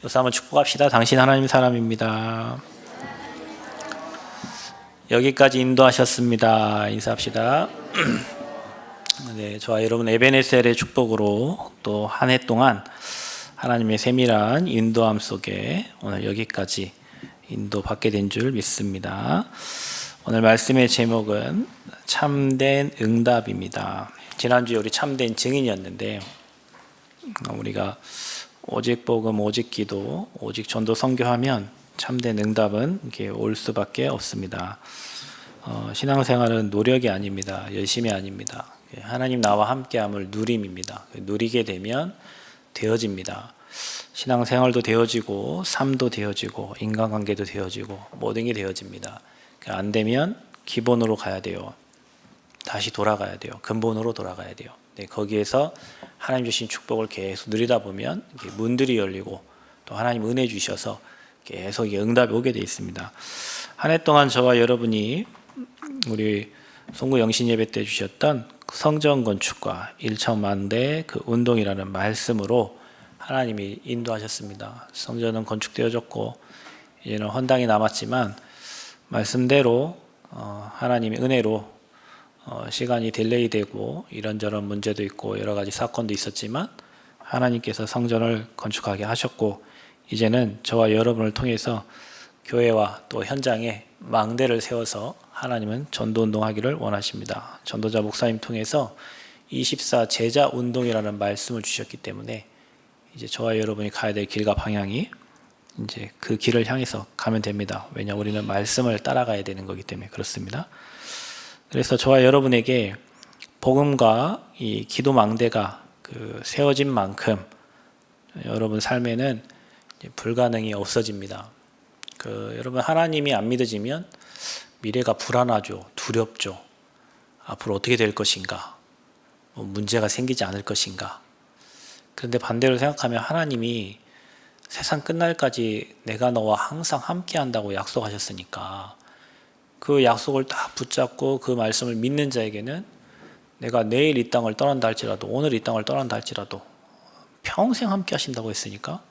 여기서 한번 축복합시다. 당신 하나님 사람입니다. 여기까지 인도하셨습니다. 인사합시다. 네, 저와 여러분 에베네셀의 축복으로 또 한 해 동안 하나님의 세밀한 인도함 속에 오늘 여기까지 인도받게 된 줄 믿습니다. 오늘 말씀의 제목은 참된 응답입니다. 지난주에 우리 참된 증인이었는데, 우리가 오직 복음, 오직 기도, 오직 전도 선교하면 참된 응답은 이렇게 올 수밖에 없습니다. 신앙생활은 노력이 아닙니다. 열심이 아닙니다. 하나님 나와 함께함을 누림입니다. 누리게 되면 되어집니다. 신앙생활도 되어지고 삶도 되어지고 인간관계도 되어지고 모든 게 되어집니다. 안 되면 기본으로 가야 돼요. 다시 돌아가야 돼요. 근본으로 돌아가야 돼요. 네, 거기에서 하나님 주신 축복을 계속 누리다 보면 문들이 열리고 또 하나님 은혜 주셔서 계속 응답이 오게 되어 있습니다. 한 해 동안 저와 여러분이 우리 송구 영신 예배 때 주셨던 성전 건축과 1천만 대 그 운동이라는 말씀으로 하나님이 인도하셨습니다. 성전은 건축되어졌고 이제는 헌당이 남았지만 말씀대로 하나님의 은혜로 시간이 딜레이 되고 이런저런 문제도 있고 여러 가지 사건도 있었지만 하나님께서 성전을 건축하게 하셨고 이제는 저와 여러분을 통해서 교회와 또 현장에 망대를 세워서 하나님은 전도운동하기를 원하십니다. 전도자 목사님 통해서 24 제자 운동이라는 말씀을 주셨기 때문에 이제 저와 여러분이 가야 될 길과 방향이 이제 그 길을 향해서 가면 됩니다. 왜냐 우리는 말씀을 따라가야 되는 거기 때문에 그렇습니다. 그래서 저와 여러분에게 복음과 이 기도 망대가 세워진 만큼 여러분 삶에는 불가능이 없어집니다. 여러분 하나님이 안 믿어지면 미래가 불안하죠. 두렵죠. 앞으로 어떻게 될 것인가? 문제가 생기지 않을 것인가? 그런데 반대로 생각하면 하나님이 세상 끝날까지 내가 너와 항상 함께 한다고 약속하셨으니까 그 약속을 딱 붙잡고 그 말씀을 믿는 자에게는 내가 내일 이 땅을 떠난다 할지라도 오늘 이 땅을 떠난다 할지라도 평생 함께 하신다고 했으니까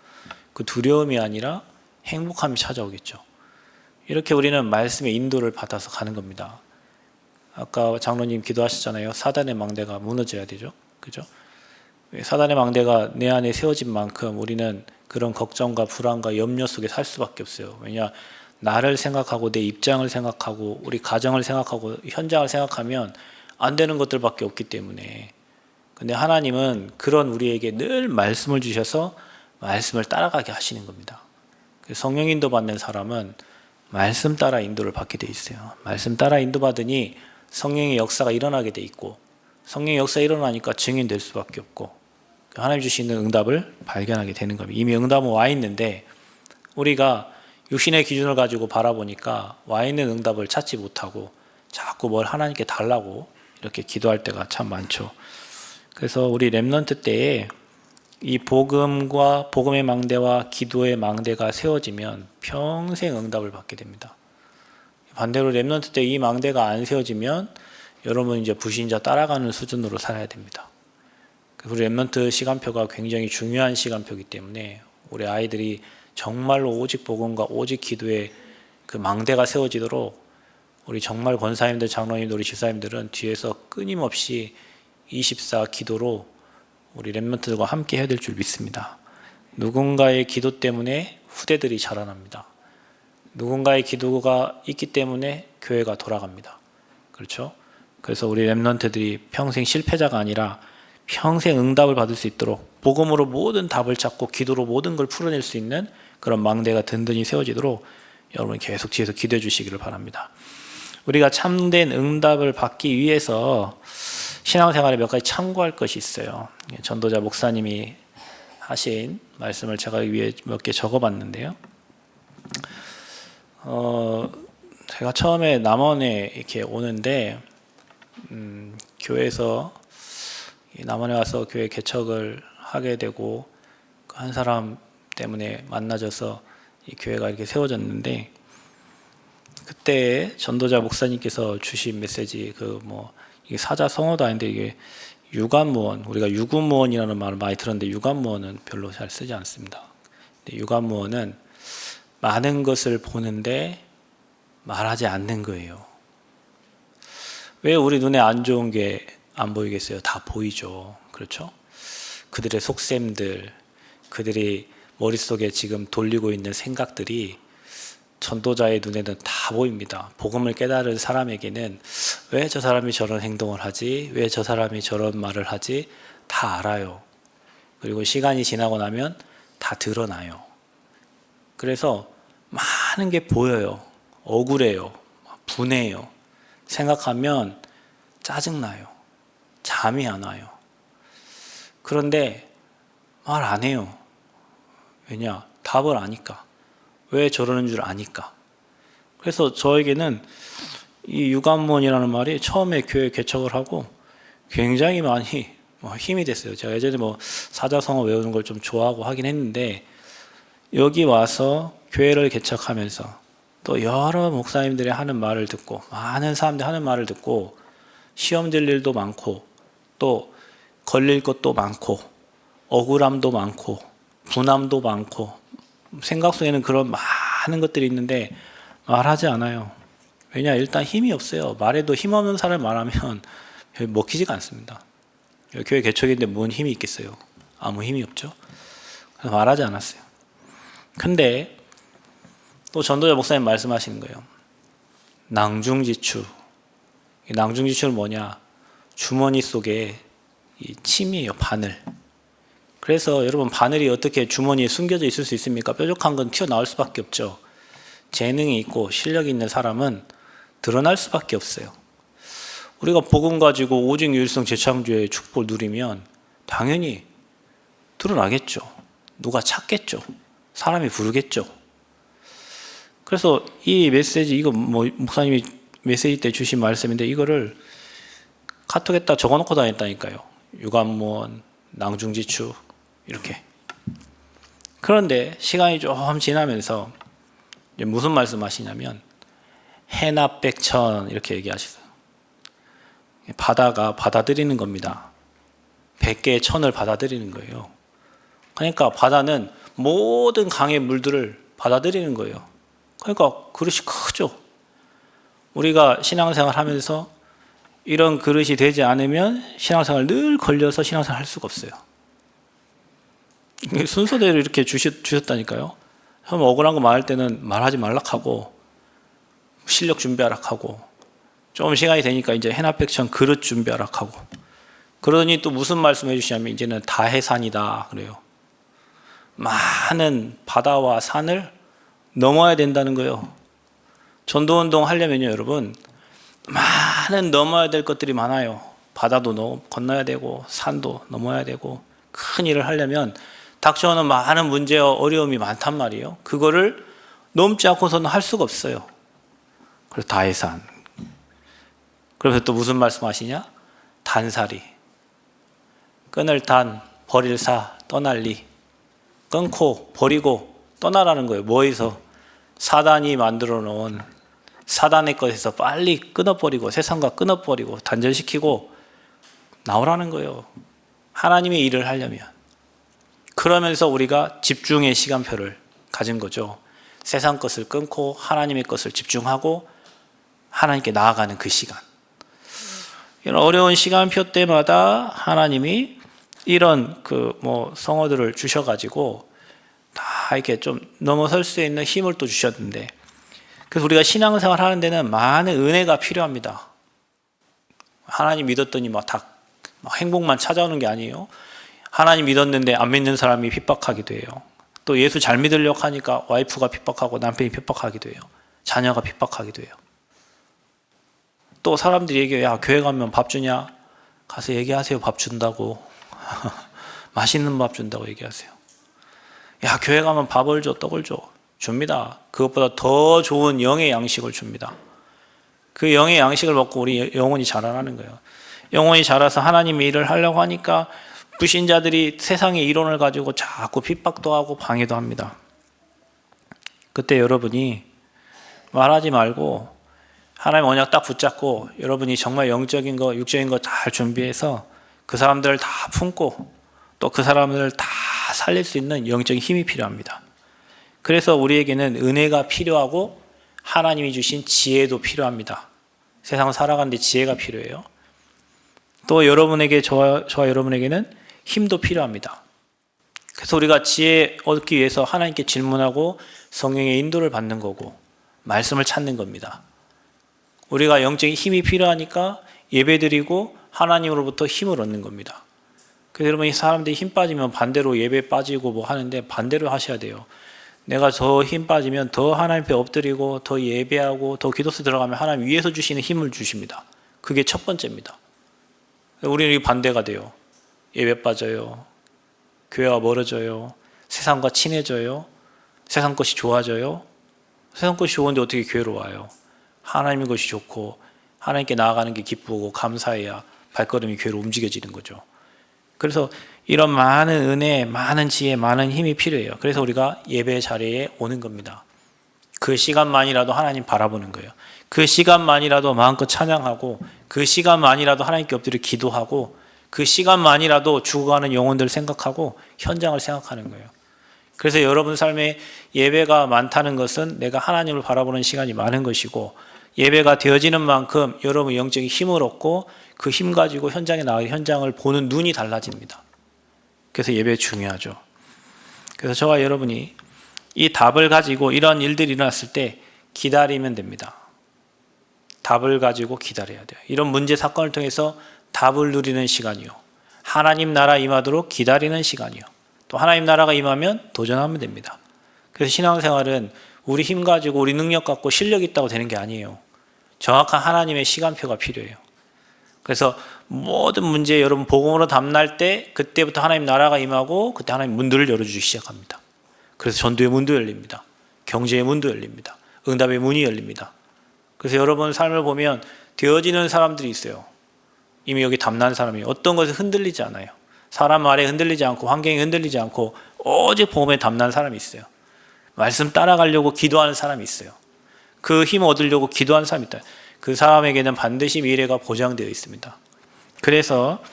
그 두려움이 아니라 행복함이 찾아오겠죠. 이렇게 우리는 말씀의 인도를 받아서 가는 겁니다. 아까 장로님 기도하셨잖아요. 사단의 망대가 무너져야 되죠. 그죠? 사단의 망대가 내 안에 세워진 만큼 우리는 그런 걱정과 불안과 염려 속에 살 수밖에 없어요. 왜냐 나를 생각하고 내 입장을 생각하고 우리 가정을 생각하고 현장을 생각하면 안 되는 것들밖에 없기 때문에. 근데 하나님은 그런 우리에게 늘 말씀을 주셔서 말씀을 따라가게 하시는 겁니다. 성령 인도 받는 사람은 말씀 따라 인도를 받게 돼 있어요. 말씀 따라 인도 받으니 성령의 역사가 일어나게 돼 있고 성령의 역사가 일어나니까 증인될 수밖에 없고 하나님 주시는 응답을 발견하게 되는 겁니다. 이미 응답은 와 있는데 우리가 육신의 기준을 가지고 바라보니까 와 있는 응답을 찾지 못하고 자꾸 뭘 하나님께 달라고 이렇게 기도할 때가 참 많죠. 그래서 우리 렘넌트 때에 이 복음과 복음의 망대와 기도의 망대가 세워지면 평생 응답을 받게 됩니다. 반대로 렘넌트 때 이 망대가 안 세워지면 여러분 이제 불신자 따라가는 수준으로 살아야 됩니다. 우리 렘넌트 시간표가 굉장히 중요한 시간표이기 때문에 우리 아이들이 정말로 오직 복음과 오직 기도의 그 망대가 세워지도록 우리 정말 권사님들, 장로님들, 우리 집사님들은 뒤에서 끊임없이 24 기도로 우리 렘넌트들과 함께 해야 될 줄 믿습니다. 누군가의 기도 때문에 후대들이 자라납니다. 누군가의 기도가 있기 때문에 교회가 돌아갑니다. 그렇죠? 그래서 우리 렘넌트들이 평생 실패자가 아니라 평생 응답을 받을 수 있도록 복음으로 모든 답을 찾고 기도로 모든 걸 풀어낼 수 있는 그런 망대가 든든히 세워지도록 여러분 계속 뒤에서 기도해 주시기를 바랍니다. 우리가 참된 응답을 받기 위해서 신앙생활에 몇 가지 참고할 것이 있어요. 전도자 목사님이 하신 말씀을 제가 위에 몇 개 적어봤는데요. 제가 처음에 남원에 이렇게 오는데 교회에서 남원에 와서 교회 개척을 하게 되고 한 사람 때문에 만나져서 이 교회가 이렇게 세워졌는데 그때 전도자 목사님께서 주신 메시지 이게 사자성어도 아닌데 이게 유관무원, 우리가 유구무원이라는 말을 많이 들었는데 유관무원은 별로 잘 쓰지 않습니다. 유관무원은 많은 것을 보는데 말하지 않는 거예요. 왜 우리 눈에 안 좋은 게 안 보이겠어요? 다 보이죠. 그렇죠? 그들의 속셈들, 그들이 머릿속에 지금 돌리고 있는 생각들이 전도자의 눈에는 다 보입니다. 복음을 깨달은 사람에게는 왜 저 사람이 저런 행동을 하지? 왜 저 사람이 저런 말을 하지? 다 알아요. 그리고 시간이 지나고 나면 다 드러나요. 그래서 많은 게 보여요. 억울해요. 분해요. 생각하면 짜증나요. 잠이 안 와요. 그런데 말 안 해요. 왜냐? 답을 아니까. 왜 저러는 줄 아니까. 그래서 저에게는 이 유관문이라는 말이 처음에 교회 개척을 하고 굉장히 많이 힘이 됐어요. 제가 예전에 사자성어 외우는 걸 좀 좋아하고 하긴 했는데 여기 와서 교회를 개척하면서 또 여러 목사님들이 하는 말을 듣고 많은 사람들이 하는 말을 듣고 시험 들 일도 많고 또 걸릴 것도 많고 억울함도 많고 분함도 많고 생각 속에는 그런 많은 것들이 있는데 말하지 않아요. 왜냐? 일단 힘이 없어요. 말해도 힘없는 사람이 말하면 먹히지가 않습니다. 교회 개척인데 뭔 힘이 있겠어요? 아무 힘이 없죠. 그래서 말하지 않았어요. 근데 또 전도자 목사님 말씀하시는 거예요. 낭중지추. 이 낭중지추는 뭐냐? 주머니 속에 이 침이에요. 바늘. 그래서 여러분 바늘이 어떻게 주머니에 숨겨져 있을 수 있습니까? 뾰족한 건 튀어나올 수밖에 없죠. 재능이 있고 실력이 있는 사람은 드러날 수밖에 없어요. 우리가 복음 가지고 오직 유일성 재창조의 축복을 누리면 당연히 드러나겠죠. 누가 찾겠죠. 사람이 부르겠죠. 그래서 이 메시지, 이거 목사님이 메시지 때 주신 말씀인데 이거를 카톡에다 적어놓고 다녔다니까요. 유관무원, 낭중지추 이렇게. 그런데 시간이 좀 지나면서 무슨 말씀하시냐면 해납백천 이렇게 얘기하시어요. 바다가 받아들이는 겁니다. 100개의 천을 받아들이는 거예요. 그러니까 바다는 모든 강의 물들을 받아들이는 거예요. 그러니까 그릇이 크죠. 우리가 신앙생활 하면서 이런 그릇이 되지 않으면 신앙생활 늘 걸려서 신앙생활 할 수가 없어요. 순서대로 이렇게 주셨다니까요. 처음 억울한 거 말할 때는 말하지 말락하고 실력 준비하락하고 좀 시간이 되니까 이제 해납백천 그릇 준비하락하고 그러니 또 무슨 말씀 해주시냐면 이제는 다해산이다 그래요. 많은 바다와 산을 넘어야 된다는 거예요. 전도운동 하려면요 여러분 많은 넘어야 될 것들이 많아요. 바다도 건너야 되고 산도 넘어야 되고 큰 일을 하려면 닥쳐오는 많은 문제와 어려움이 많단 말이에요. 그거를 넘지 않고서는 할 수가 없어요. 그래서 다해산. 그래서 또 무슨 말씀하시냐? 단사리. 끊을 단, 버릴 사, 떠날 리. 끊고 버리고 떠나라는 거예요. 뭐에서? 사단이 만들어 놓은 사단의 것에서 빨리 끊어버리고 세상과 끊어버리고 단절시키고 나오라는 거예요. 하나님의 일을 하려면. 그러면서 우리가 집중의 시간표를 가진 거죠. 세상 것을 끊고 하나님의 것을 집중하고 하나님께 나아가는 그 시간. 이런 어려운 시간표 때마다 하나님이 이런 성어들을 주셔가지고 다 이렇게 좀 넘어설 수 있는 힘을 또 주셨는데 그래서 우리가 신앙생활 하는 데는 많은 은혜가 필요합니다. 하나님 믿었더니 다 행복만 찾아오는 게 아니에요. 하나님 믿었는데 안 믿는 사람이 핍박하기도 해요. 또 예수 잘 믿으려고 하니까 와이프가 핍박하고 남편이 핍박하기도 해요. 자녀가 핍박하기도 해요. 또 사람들이 얘기해요. 야, 교회 가면 밥 주냐? 가서 얘기하세요. 밥 준다고. 맛있는 밥 준다고 얘기하세요. 야, 교회 가면 밥을 줘, 떡을 줘. 줍니다. 그것보다 더 좋은 영의 양식을 줍니다. 그 영의 양식을 먹고 우리 영혼이 자라나는 거예요. 영혼이 자라서 하나님의 일을 하려고 하니까 불신자들이 세상의 이론을 가지고 자꾸 핍박도 하고 방해도 합니다. 그때 여러분이 말하지 말고 하나님 언약 딱 붙잡고 여러분이 정말 영적인 거, 육적인 거 잘 준비해서 그 사람들을 다 품고 또 그 사람들을 다 살릴 수 있는 영적인 힘이 필요합니다. 그래서 우리에게는 은혜가 필요하고 하나님이 주신 지혜도 필요합니다. 세상을 살아가는데 지혜가 필요해요. 또 여러분에게 저와 여러분에게는 힘도 필요합니다. 그래서 우리가 지혜 얻기 위해서 하나님께 질문하고 성령의 인도를 받는 거고 말씀을 찾는 겁니다. 우리가 영적인 힘이 필요하니까 예배드리고 하나님으로부터 힘을 얻는 겁니다. 그래서 여러분, 이 사람들이 힘 빠지면 반대로 예배 빠지고 뭐 하는데 반대로 하셔야 돼요. 내가 더 힘 빠지면 더 하나님 앞에 엎드리고 더 예배하고 더 기도수 들어가면 하나님 위에서 주시는 힘을 주십니다. 그게 첫 번째입니다. 우리는 반대가 돼요. 예배 빠져요. 교회와 멀어져요. 세상과 친해져요. 세상 것이 좋아져요. 세상 것이 좋은데 어떻게 교회로 와요? 하나님의 것이 좋고 하나님께 나아가는 게 기쁘고 감사해야 발걸음이 교회로 움직여지는 거죠. 그래서 이런 많은 은혜, 많은 지혜, 많은 힘이 필요해요. 그래서 우리가 예배 자리에 오는 겁니다. 그 시간만이라도 하나님 바라보는 거예요. 그 시간만이라도 마음껏 찬양하고 그 시간만이라도 하나님께 엎드려 기도하고 그 시간만이라도 죽어가는 영혼들을 생각하고 현장을 생각하는 거예요. 그래서 여러분 삶에 예배가 많다는 것은 내가 하나님을 바라보는 시간이 많은 것이고 예배가 되어지는 만큼 여러분 영적인 힘을 얻고 그 힘 가지고 현장에 나가 현장을 보는 눈이 달라집니다. 그래서 예배 중요하죠. 그래서 저와 여러분이 이 답을 가지고 이런 일들이 일어났을 때 기다리면 됩니다. 답을 가지고 기다려야 돼요. 이런 문제 사건을 통해서 답을 누리는 시간이요. 하나님 나라 임하도록 기다리는 시간이요. 또 하나님 나라가 임하면 도전하면 됩니다. 그래서 신앙생활은 우리 힘 가지고 우리 능력 갖고 실력 있다고 되는 게 아니에요. 정확한 하나님의 시간표가 필요해요. 그래서 모든 문제에 여러분 복음으로 담날 때 그때부터 하나님 나라가 임하고 그때 하나님 문들을 열어주기 시작합니다. 그래서 전도의 문도 열립니다. 경제의 문도 열립니다. 응답의 문이 열립니다. 그래서 여러분 삶을 보면 되어지는 사람들이 있어요. 이미 여기 담난 사람이 어떤 것에 흔들리지 않아요. 사람 말에 흔들리지 않고 환경에 흔들리지 않고 오직 복음에 담난 사람이 있어요. 말씀 따라가려고 기도하는 사람이 있어요. 그 힘 얻으려고 기도하는 사람이 있다. 그 사람에게는 반드시 미래가 보장되어 있습니다. 그래서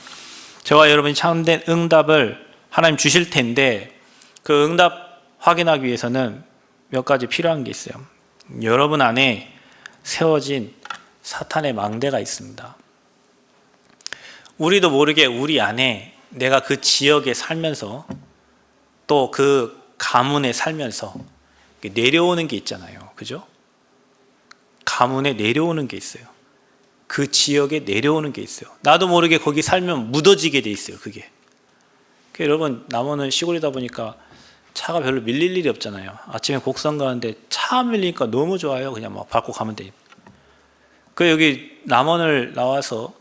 저와 여러분이 참된 응답을 하나님 주실 텐데 그 응답 확인하기 위해서는 몇 가지 필요한 게 있어요. 여러분 안에 세워진 사탄의 망대가 있습니다. 우리도 모르게 우리 안에 내가 그 지역에 살면서 또 그 가문에 살면서 내려오는 게 있잖아요. 그죠? 가문에 내려오는 게 있어요. 그 지역에 내려오는 게 있어요. 나도 모르게 거기 살면 묻어지게 돼 있어요. 그게. 여러분 남원은 시골이다 보니까 차가 별로 밀릴 일이 없잖아요. 아침에 곡성 가는데 차 밀리니까 너무 좋아요. 그냥 막 밟고 가면 돼요. 그 여기 남원을 나와서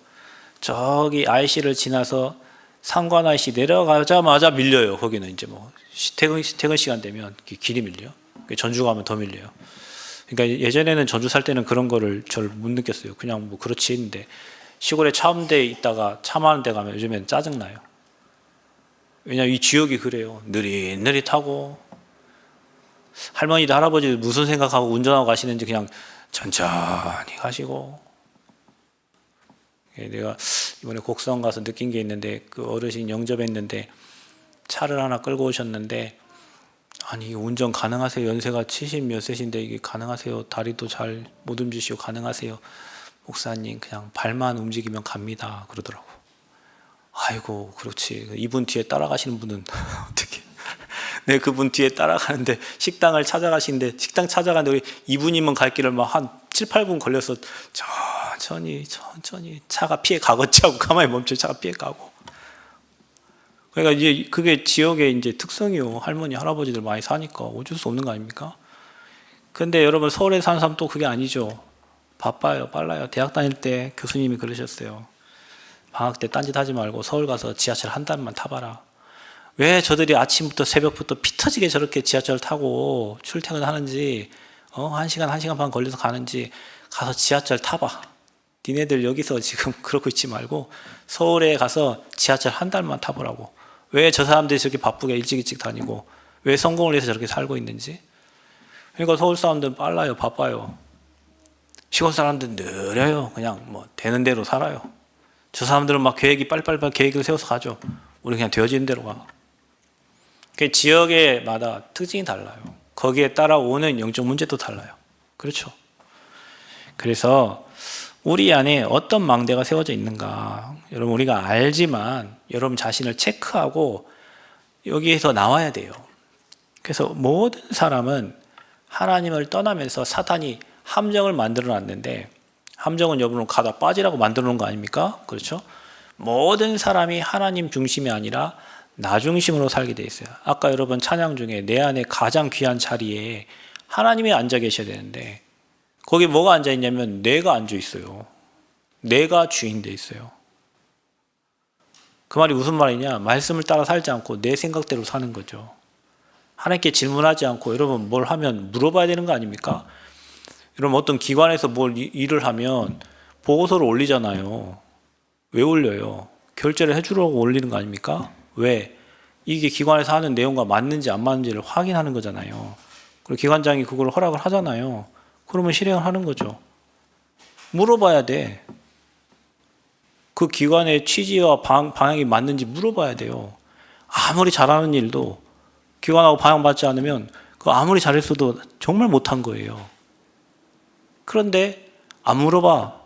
저기 IC를 지나서 상관 IC 내려가자마자 밀려요. 거기는 이제 뭐 퇴근 시간 되면 길이 밀려. 전주 가면 더 밀려요. 그러니까 예전에는 전주 살 때는 그런 거를 잘 못 느꼈어요. 그냥 뭐 그렇지 했는데 시골에 차 없는 데 있다가 차 많은 데 가면 요즘엔 짜증나요. 왜냐면 이 지역이 그래요. 느릿느릿하고 할머니도 할아버지도 무슨 생각하고 운전하고 가시는지 그냥 천천히 가시고. 내가 이번에 곡성 가서 느낀 게 있는데 그 어르신 영접했는데 차를 하나 끌고 오셨는데 아니 운전 가능하세요? 연세가 70 몇 세신데 이게 가능하세요? 다리도 잘 못 움직이시고 가능하세요? 목사님 그냥 발만 움직이면 갑니다 그러더라고. 아이고 그렇지. 이분 뒤에 따라가시는 분은 어떻게 네, 그분 뒤에 따라가는데 식당을 찾아가시는데 식당 찾아가는데 우리 이분이면 갈 길을 막 한 7, 8분 걸려서 천천히 차가 피해 가겠지 하고 가만히 멈춰 차가 피해 가고. 그러니까 이제 그게 지역의 이제 특성이요. 할머니, 할아버지들 많이 사니까 어쩔 수 없는 거 아닙니까? 근데 여러분 서울에 사는 사람 또 그게 아니죠. 바빠요, 빨라요. 대학 다닐 때 교수님이 그러셨어요. 방학 때 딴짓 하지 말고 서울 가서 지하철 한 달만 타봐라. 왜 저들이 아침부터 새벽부터 피 터지게 저렇게 지하철 타고 출퇴근하는지 1시간 반 걸려서 가는지 가서 지하철 타봐. 니네들 여기서 지금 그러고 있지 말고 서울에 가서 지하철 한 달만 타보라고. 왜 저 사람들이 저렇게 바쁘게 일찍 다니고 왜 성공을 위해서 저렇게 살고 있는지. 그러니까 서울 사람들은 빨라요, 바빠요. 시골 사람들은 느려요. 그냥 뭐 되는 대로 살아요. 저 사람들은 막 계획이 빨리빨리 계획을 세워서 가죠. 우리 그냥 되어지는 대로 가. 그 지역에마다 특징이 달라요. 거기에 따라오는 영적 문제도 달라요. 그렇죠? 그래서 우리 안에 어떤 망대가 세워져 있는가, 여러분 우리가 알지만 여러분 자신을 체크하고 여기에서 나와야 돼요. 그래서 모든 사람은 하나님을 떠나면서 사탄이 함정을 만들어 놨는데, 함정은 여러분 가다 빠지라고 만들어 놓은 거 아닙니까? 그렇죠? 모든 사람이 하나님 중심이 아니라 나 중심으로 살게 돼 있어요. 아까 여러분 찬양 중에 내 안에 가장 귀한 자리에 하나님이 앉아 계셔야 되는데, 거기 뭐가 앉아 있냐면 내가 앉아 있어요. 내가 주인 돼 있어요. 그 말이 무슨 말이냐? 말씀을 따라 살지 않고 내 생각대로 사는 거죠. 하나님께 질문하지 않고 여러분 뭘 하면 물어봐야 되는 거 아닙니까? 여러분 어떤 기관에서 뭘 일을 하면 보고서를 올리잖아요. 왜 올려요? 결제를 해주려고 올리는 거 아닙니까? 왜? 이게 기관에서 하는 내용과 맞는지 안 맞는지를 확인하는 거잖아요. 그리고 기관장이 그걸 허락을 하잖아요. 그러면 실행을 하는 거죠. 물어봐야 돼. 그 기관의 취지와 방향이 맞는지 물어봐야 돼요. 아무리 잘하는 일도 기관하고 방향받지 않으면 그 아무리 잘했어도 정말 못한 거예요. 그런데 안 물어봐.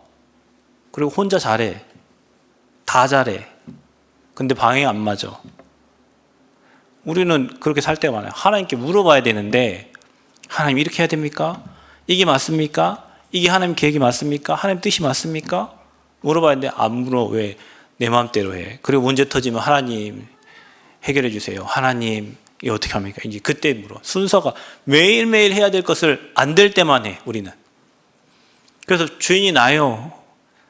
그리고 혼자 잘해. 다 잘해. 근데 방향이 안 맞아. 우리는 그렇게 살 때가 많아요. 하나님께 물어봐야 되는데, 하나님 이렇게 해야 됩니까? 이게 맞습니까? 이게 하나님 계획이 맞습니까? 하나님 뜻이 맞습니까? 물어봐야 되는데 안 물어. 왜? 내 마음대로 해. 그리고 문제 터지면 하나님 해결해 주세요. 하나님 이거 어떻게 합니까? 이제 그때 물어. 순서가 매일매일 해야 될 것을 안 될 때만 해, 우리는. 그래서 주인이 나요.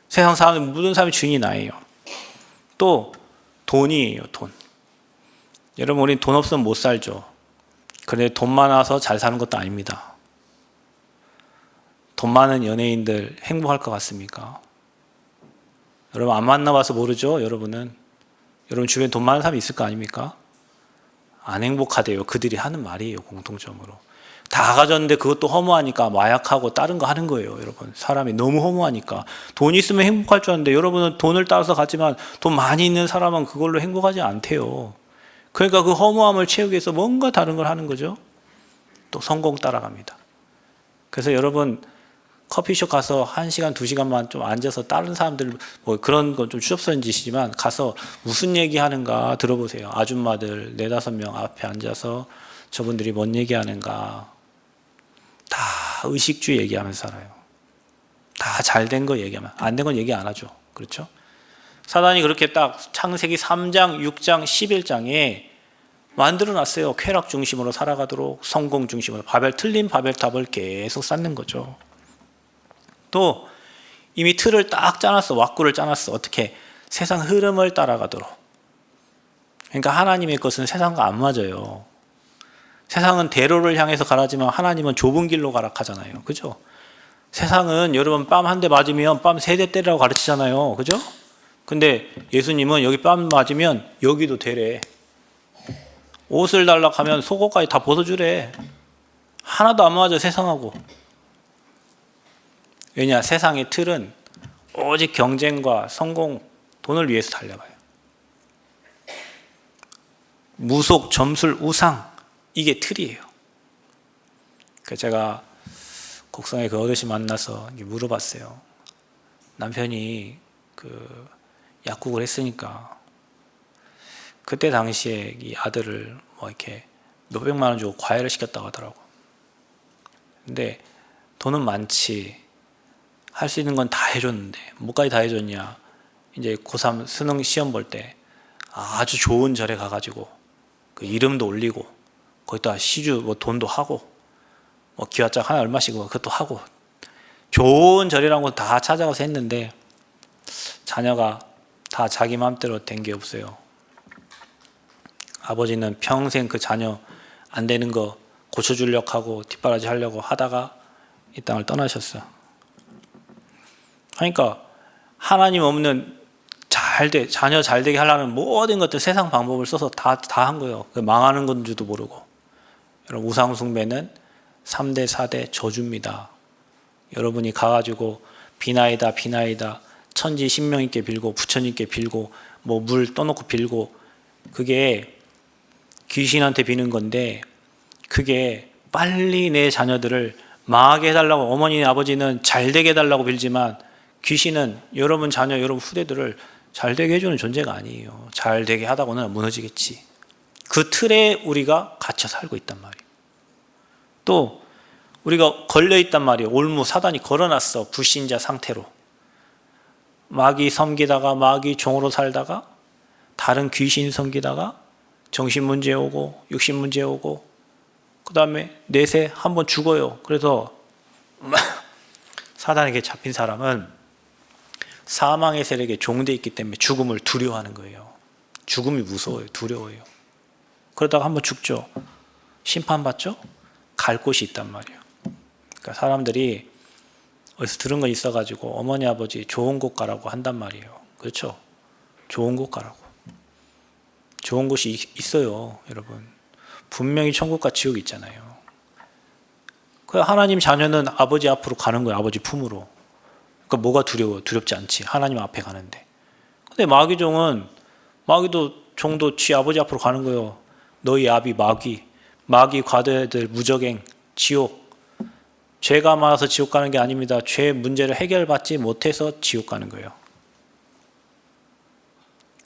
세상 사람은 모든 사람이 주인이 나예요. 또 돈이에요, 돈. 여러분 우리 돈 없으면 못 살죠. 그런데 돈 많아서 잘 사는 것도 아닙니다. 돈 많은 연예인들 행복할 것 같습니까? 여러분 안 만나봐서 모르죠? 여러분 주변에 돈 많은 사람이 있을 거 아닙니까? 안 행복하대요. 그들이 하는 말이에요, 공통점으로. 다 가졌는데 그것도 허무하니까 마약하고 다른 거 하는 거예요, 여러분. 사람이 너무 허무하니까. 돈 있으면 행복할 줄 아는데 여러분은 돈을 따라서 갔지만 돈 많이 있는 사람은 그걸로 행복하지 않대요. 그러니까 그 허무함을 채우기 위해서 뭔가 다른 걸 하는 거죠. 또 성공 따라갑니다. 그래서 여러분 커피숍 가서 1시간, 2시간만 좀 앉아서 다른 사람들 뭐 그런 건 좀 추접스러운 짓이지만 가서 무슨 얘기하는가 들어보세요. 아줌마들 4-5명 앞에 앉아서 저분들이 뭔 얘기하는가. 다 의식주의 얘기하면서 살아요. 다 잘 된 거 얘기하면 안 된 건 얘기 안 하죠. 그렇죠? 사단이 그렇게 딱 창세기 3장, 6장, 11장에 만들어놨어요. 쾌락 중심으로 살아가도록 성공 중심으로 틀린 바벨탑을 계속 쌓는 거죠. 또 이미 틀을 딱 짜놨어. 왁구를 짜놨어. 어떻게? 세상 흐름을 따라가도록. 그러니까 하나님의 것은 세상과 안 맞아요. 세상은 대로를 향해서 가라지만 하나님은 좁은 길로 가라 하잖아요. 그죠? 세상은 여러분 뺨 한 대 맞으면 뺨 3대 때리라고 가르치잖아요. 그죠? 근데 예수님은 여기 뺨 맞으면 여기도 되래. 옷을 달라고 하면 속옷까지 다 벗어주래. 하나도 안 맞아, 세상하고. 왜냐? 세상의 틀은 오직 경쟁과 성공, 돈을 위해서 달려가요. 무속, 점술, 우상, 이게 틀이에요. 그래서 제가 곡성에 그 어르신 만나서 물어봤어요. 남편이 그 약국을 했으니까 그때 당시에 이 아들을 뭐 이렇게 몇백만 원 주고 과외를 시켰다고 하더라고. 근데 돈은 많지. 할 수 있는 건 다 해줬는데 뭐까지 다 해줬냐. 이제 고3 수능 시험 볼 때 아주 좋은 절에 가가지고 그 이름도 올리고 거기다 시주 뭐 돈도 하고 뭐 기와짝 하나 얼마씩 그것도 하고 좋은 절이라는 거 다 찾아가서 했는데 자녀가 다 자기 마음대로 된 게 없어요. 아버지는 평생 그 자녀 안 되는 거 고쳐주려고 하고 뒷바라지 하려고 하다가 이 땅을 떠나셨어. 그러니까 하나님 없는 자녀 잘 되게 하려는 모든 것들 세상 방법을 써서 다 한 거예요. 망하는 건지도 모르고. 여러분 우상 숭배는 3대 4대 저주입니다. 여러분이 가가지고 비나이다 천지 신명님께 빌고 부처님께 빌고 뭐 물 떠놓고 빌고 그게 귀신한테 비는 건데 그게 빨리 내 자녀들을 망하게 해달라고, 어머니 아버지는 잘 되게 해달라고 빌지만 귀신은 여러분 자녀, 여러분 후대들을 잘 되게 해주는 존재가 아니에요. 잘 되게 하다고는 무너지겠지. 그 틀에 우리가 갇혀 살고 있단 말이에요. 또 우리가 걸려있단 말이에요. 올무, 사단이 걸어놨어. 불신자 상태로. 마귀 섬기다가 마귀 종으로 살다가 다른 귀신 섬기다가 정신 문제 오고 육신 문제 오고 그 다음에 내세 한번 죽어요. 그래서 사단에게 잡힌 사람은 사망의 세력에 종되어 있기 때문에 죽음을 두려워하는 거예요. 죽음이 무서워요. 두려워요. 그러다가 한번 죽죠. 심판받죠? 갈 곳이 있단 말이에요. 그러니까 사람들이 어디서 들은 건 있어가지고 어머니 아버지 좋은 곳 가라고 한단 말이에요. 그렇죠? 좋은 곳 가라고. 좋은 곳이 있어요, 여러분. 분명히 천국과 지옥이 있잖아요. 그 하나님 자녀는 아버지 앞으로 가는 거예요. 아버지 품으로. 그러니까 뭐가 두려워요? 두렵지 않지. 하나님 앞에 가는데. 근데 마귀도 종도 지 아버지 앞으로 가는 거예요. 너희 아비 마귀 과도애들 무적행 지옥. 죄가 많아서 지옥 가는 게 아닙니다. 죄 문제를 해결받지 못해서 지옥 가는 거예요.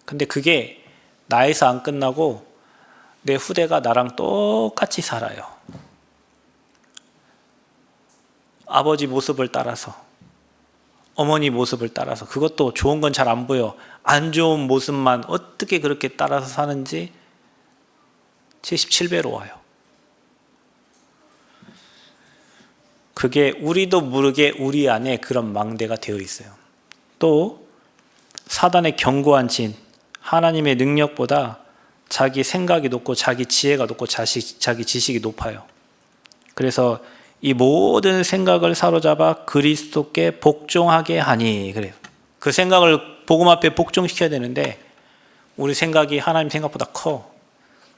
근데 그게 나에서 안 끝나고 내 후대가 나랑 똑같이 살아요. 아버지 모습을 따라서, 어머니 모습을 따라서. 그것도 좋은 건 잘 안 보여. 안 좋은 모습만 어떻게 그렇게 따라서 사는지 77배로 와요. 그게 우리도 모르게 우리 안에 그런 망대가 되어 있어요. 또 사단의 견고한 진, 하나님의 능력보다 자기 생각이 높고 자기 지혜가 높고 자기 지식이 높아요. 그래서 이 모든 생각을 사로잡아 그리스도께 복종하게 하니, 그래요. 그 생각을 복음 앞에 복종시켜야 되는데 우리 생각이 하나님 생각보다 커.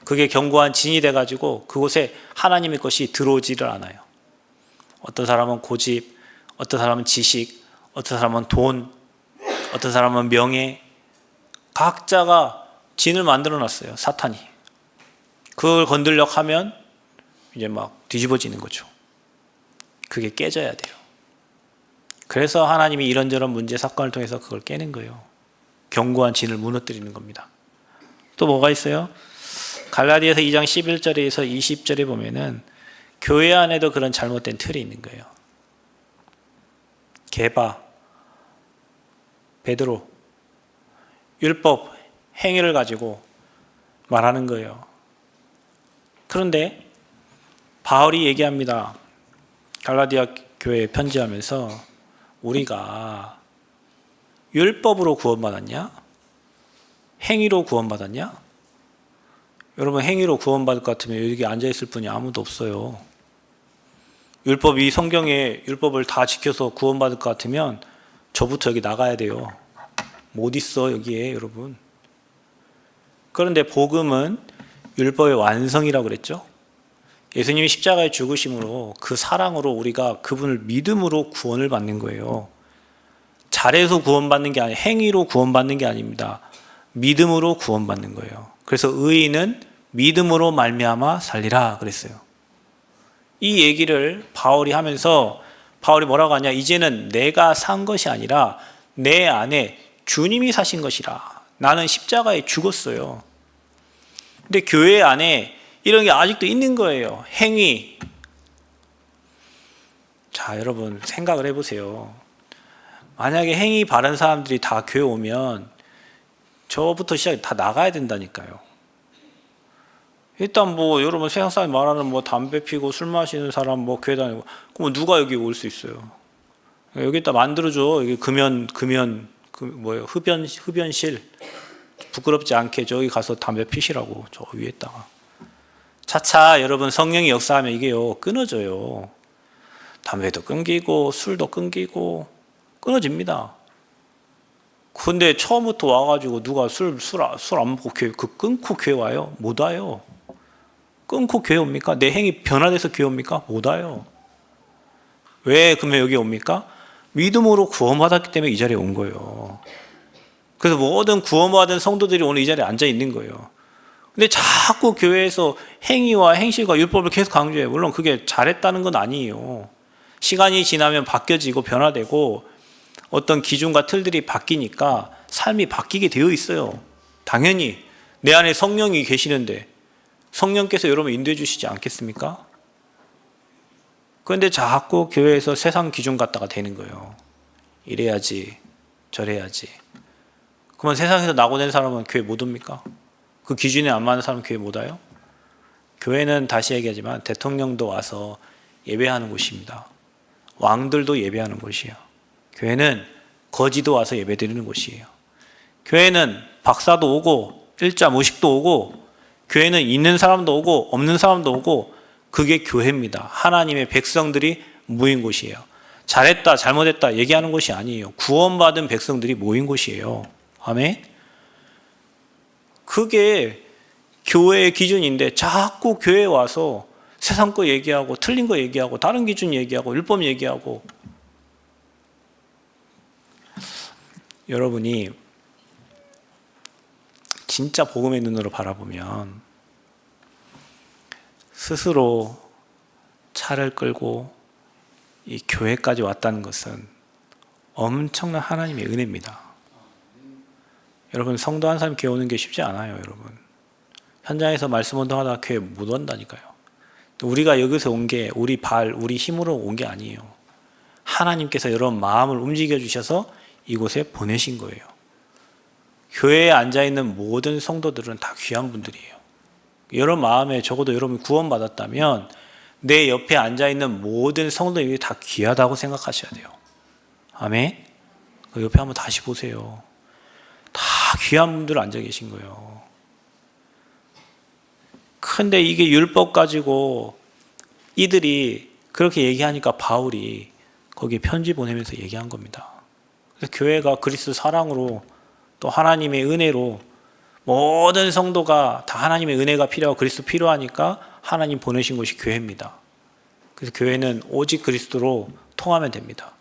그게 견고한 진이 돼가지고 그곳에 하나님의 것이 들어오지를 않아요. 어떤 사람은 고집, 어떤 사람은 지식, 어떤 사람은 돈, 어떤 사람은 명예. 각자가 진을 만들어 놨어요, 사탄이. 그걸 건들려고 하면 이제 막 뒤집어지는 거죠. 그게 깨져야 돼요. 그래서 하나님이 이런저런 문제 사건을 통해서 그걸 깨는 거예요. 견고한 진을 무너뜨리는 겁니다. 또 뭐가 있어요? 갈라디아서 2장 11절에서 20절에 보면은 교회 안에도 그런 잘못된 틀이 있는 거예요. 게바, 베드로, 율법, 행위를 가지고 말하는 거예요. 그런데 바울이 얘기합니다. 갈라디아 교회에 편지하면서 우리가 율법으로 구원받았냐? 행위로 구원받았냐? 여러분, 행위로 구원받을 것 같으면 여기 앉아있을 분이 아무도 없어요. 율법이 성경에 율법을 다 지켜서 구원받을 것 같으면 저부터 여기 나가야 돼요. 못 있어 여기에, 여러분. 그런데 복음은 율법의 완성이라고 그랬죠. 예수님이 십자가에 죽으심으로 그 사랑으로 우리가 그분을 믿음으로 구원을 받는 거예요. 잘해서 구원받는 게 아니에요. 행위로 구원받는 게 아닙니다. 믿음으로 구원받는 거예요. 그래서 의인은 믿음으로 말미암아 살리라 그랬어요. 이 얘기를 바울이 하면서 바울이 뭐라고 하냐? 이제는 내가 산 것이 아니라 내 안에 주님이 사신 것이라. 나는 십자가에 죽었어요. 근데 교회 안에 이런 게 아직도 있는 거예요. 행위. 자, 여러분 생각을 해보세요. 만약에 행위 바른 사람들이 다 교회 오면 저부터 시작해 다 나가야 된다니까요. 일단 뭐 여러분 세상 사람이 말하는 뭐 담배 피고 술 마시는 사람 뭐 교회 다니고 그럼 누가 여기 올 수 있어요? 여기다 만들어줘. 여기 흡연실 부끄럽지 않게 저기 가서 담배 피시라고 저 위에다가. 차차 여러분 성령이 역사하면 이게요 끊어져요. 담배도 끊기고 술도 끊기고 끊어집니다. 근데 처음부터 와가지고 누가 술 안 먹고 교회 끊고 교회 와요? 못 와요. 끊고 교회 옵니까? 내 행위 변화돼서 교회 옵니까? 못 와요. 왜 그러면 여기 옵니까? 믿음으로 구원받았기 때문에 이 자리에 온 거예요. 그래서 모든 구원받은 성도들이 오늘 이 자리에 앉아 있는 거예요. 근데 자꾸 교회에서 행위와 행실과 율법을 계속 강조해요. 물론 그게 잘했다는 건 아니에요. 시간이 지나면 바뀌어지고 변화되고 어떤 기준과 틀들이 바뀌니까 삶이 바뀌게 되어 있어요. 당연히 내 안에 성령이 계시는데 성령께서 여러분 인도해 주시지 않겠습니까? 그런데 자꾸 교회에서 세상 기준 갖다가 되는 거예요. 이래야지 저래야지. 그러면 세상에서 낙오된 사람은 교회 못 옵니까? 그 기준에 안 맞는 사람은 교회 못 와요? 교회는 다시 얘기하지만 대통령도 와서 예배하는 곳입니다. 왕들도 예배하는 곳이에요. 교회는 거지도 와서 예배드리는 곳이에요. 교회는 박사도 오고 일자 무식도 오고 교회는 있는 사람도 오고 없는 사람도 오고 그게 교회입니다. 하나님의 백성들이 모인 곳이에요. 잘했다 잘못했다 얘기하는 곳이 아니에요. 구원받은 백성들이 모인 곳이에요. 아멘. 그게 교회의 기준인데 자꾸 교회에 와서 세상 거 얘기하고 틀린 거 얘기하고 다른 기준 얘기하고 율법 얘기하고 여러분이 진짜 복음의 눈으로 바라보면 스스로 차를 끌고 이 교회까지 왔다는 것은 엄청난 하나님의 은혜입니다. 여러분 성도 한 사람 교회 오는 게 쉽지 않아요. 여러분 현장에서 말씀 운동하다가 교회 못 온다니까요. 우리가 여기서 온 게 우리 우리 힘으로 온 게 아니에요. 하나님께서 여러분 마음을 움직여 주셔서 이곳에 보내신 거예요. 교회에 앉아있는 모든 성도들은 다 귀한 분들이에요. 여러분 마음에 적어도 여러분이 구원받았다면 내 옆에 앉아있는 모든 성도들이 다 귀하다고 생각하셔야 돼요. 아멘? 그 옆에 한번 다시 보세요. 다 귀한 분들 앉아 계신 거예요. 근데 이게 율법 가지고 이들이 그렇게 얘기하니까 바울이 거기에 편지 보내면서 얘기한 겁니다. 그래서 교회가 그리스도 사랑으로 또 하나님의 은혜로 모든 성도가 다 하나님의 은혜가 필요하고 그리스도 필요하니까 하나님 보내신 곳이 교회입니다. 그래서 교회는 오직 그리스도로 통하면 됩니다.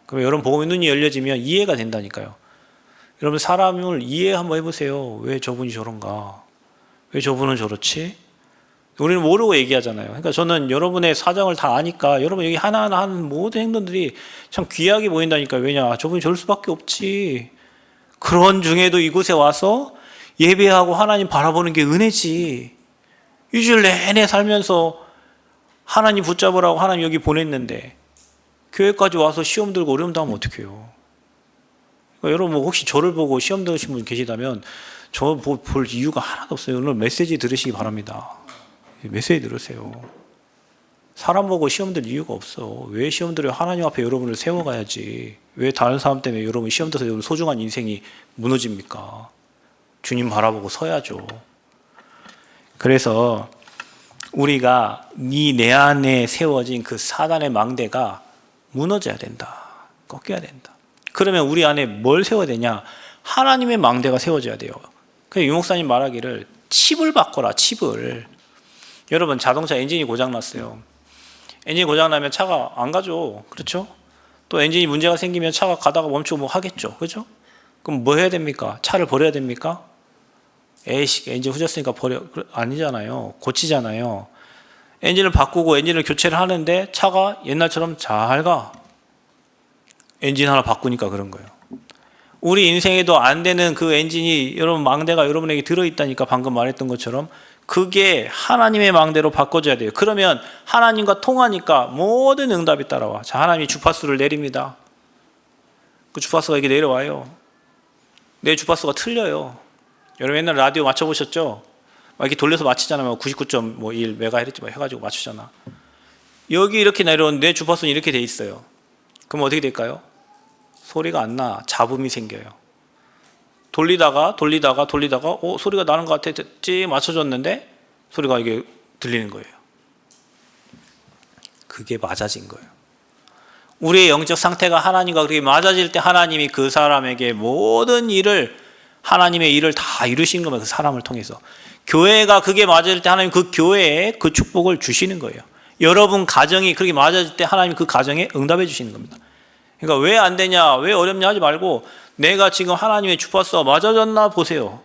그럼 여러분 복음의 눈이 열려지면 이해가 된다니까요. 여러분 사람을 이해 한번 해보세요. 왜 저분이 저런가? 왜 저분은 저렇지? 우리는 모르고 얘기하잖아요. 그러니까 저는 여러분의 사정을 다 아니까 여러분 여기 하나하나 하는 모든 행동들이 참 귀하게 보인다니까요. 왜냐? 저분이 저럴 수밖에 없지. 그런 중에도 이곳에 와서 예배하고 하나님 바라보는 게 은혜지. 일주일 내내 살면서 하나님 붙잡으라고 하나님 여기 보냈는데 교회까지 와서 시험 들고 어려움 당하면 어떡해요? 그러니까 여러분 혹시 저를 보고 시험 들으신 분 계시다면 저 볼 이유가 하나도 없어요. 오늘 메시지 들으시기 바랍니다. 메시지 들으세요. 사람 보고 시험 들 이유가 없어. 왜 시험 들어요? 하나님 앞에 여러분을 세워가야지. 왜 다른 사람 때문에 여러분 시험 들어서 여러분 소중한 인생이 무너집니까? 주님 바라보고 서야죠. 그래서 우리가 이 내 안에 세워진 그 사단의 망대가 무너져야 된다. 꺾여야 된다. 그러면 우리 안에 뭘 세워야 되냐? 하나님의 망대가 세워져야 돼요. 그래서 유목사님 말하기를 칩을 바꿔라. 칩을. 여러분 자동차 엔진이 고장났어요. 엔진이 고장나면 차가 안 가죠. 그렇죠? 또 엔진이 문제가 생기면 차가 가다가 멈추고 뭐 하겠죠. 그렇죠? 그럼 뭐 해야 됩니까? 차를 버려야 됩니까? 에이씨 엔진 후졌으니까 버려. 아니잖아요. 고치잖아요. 엔진을 바꾸고 엔진을 교체를 하는데 차가 옛날처럼 잘 가. 엔진 하나 바꾸니까 그런 거예요. 우리 인생에도 안 되는 그 엔진이 여러분 망대가 여러분에게 들어있다니까 방금 말했던 것처럼 그게 하나님의 망대로 바꿔줘야 돼요. 그러면 하나님과 통하니까 모든 응답이 따라와. 자, 하나님이 주파수를 내립니다. 그 주파수가 이렇게 내려와요. 내 주파수가 틀려요. 여러분 옛날 라디오 맞춰보셨죠? 막 이렇게 돌려서 맞히잖아요. 99.1 메가헤르츠 해가지고 맞추잖아. 여기 이렇게 내려오는데 내 주파수는 이렇게 돼 있어요. 그럼 어떻게 될까요? 소리가 안 나. 잡음이 생겨요. 돌리다가 소리가 나는 것 같아. 찌 맞춰줬는데 소리가 이게 들리는 거예요. 그게 맞아진 거예요. 우리의 영적 상태가 하나님과 그렇게 맞아질 때 하나님이 그 사람에게 모든 일을 하나님의 일을 다 이루신 겁니다. 그 사람을 통해서. 교회가 그게 맞아질 때 하나님 그 교회에 그 축복을 주시는 거예요. 여러분 가정이 그렇게 맞아질 때 하나님 그 가정에 응답해 주시는 겁니다. 그러니까 왜 안 되냐, 왜 어렵냐 하지 말고 내가 지금 하나님의 주파수와 맞아졌나 보세요.